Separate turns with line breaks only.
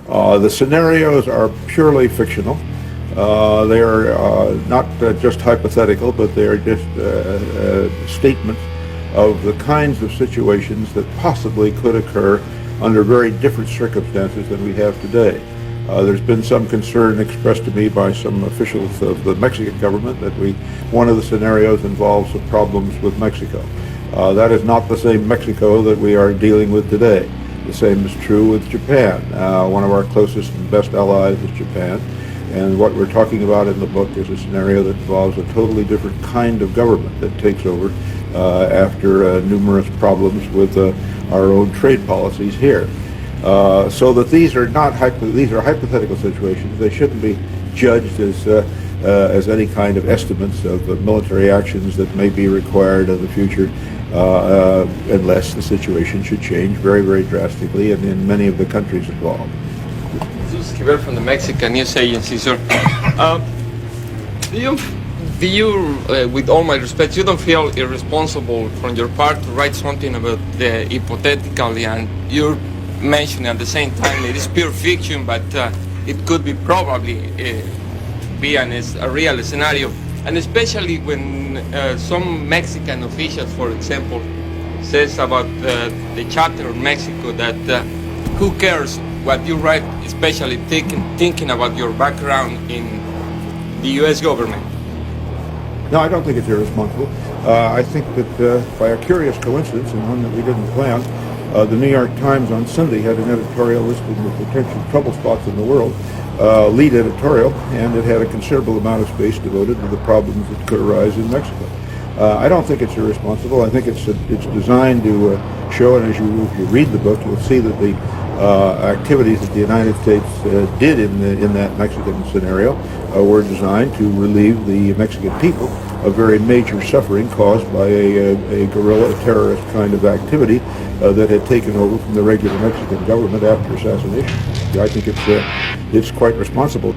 The scenarios are purely fictional. They are not just hypothetical, but they are just statements of the kinds of situations that possibly could occur under very different circumstances than we have today. There's been some concern expressed to me by some officials of the Mexican government that one of the scenarios involves some problems with Mexico. That is not the same Mexico that we are dealing with today. The same is true with Japan. One of our closest and best allies is Japan. And what we're talking about in the book is a scenario that involves a totally different kind of government that takes over after numerous problems with our own trade policies here. So that these are hypothetical situations. They shouldn't be judged as any kind of estimates of military actions that may be required in the future, unless the situation should change very, very drastically in many of the countries involved.
Esquivel from the Mexican News Agency, sir. Do you, with all my respect, you don't feel irresponsible from your part to write something about the hypothetically, and you're mentioning at the same time it is pure fiction, but it could be probably be a real scenario, and especially when some Mexican officials, for example, says about the chapter of Mexico that who cares what you write, especially thinking about your background in the U.S. government.
No, I don't think it's irresponsible. I think that by a curious coincidence, and one that we didn't plan, the New York Times on Sunday had an editorial listing the potential trouble spots in the world, lead editorial, and it had a considerable amount of space devoted to the problems that could arise in Mexico. I don't think it's irresponsible. I think it's designed to show, and as you read the book, you'll see that the activities that the United States did in that Mexican scenario were designed to relieve the Mexican people of very major suffering caused by a guerrilla terrorist kind of activity that had taken over from the regular Mexican government after assassination. I think it's quite responsible.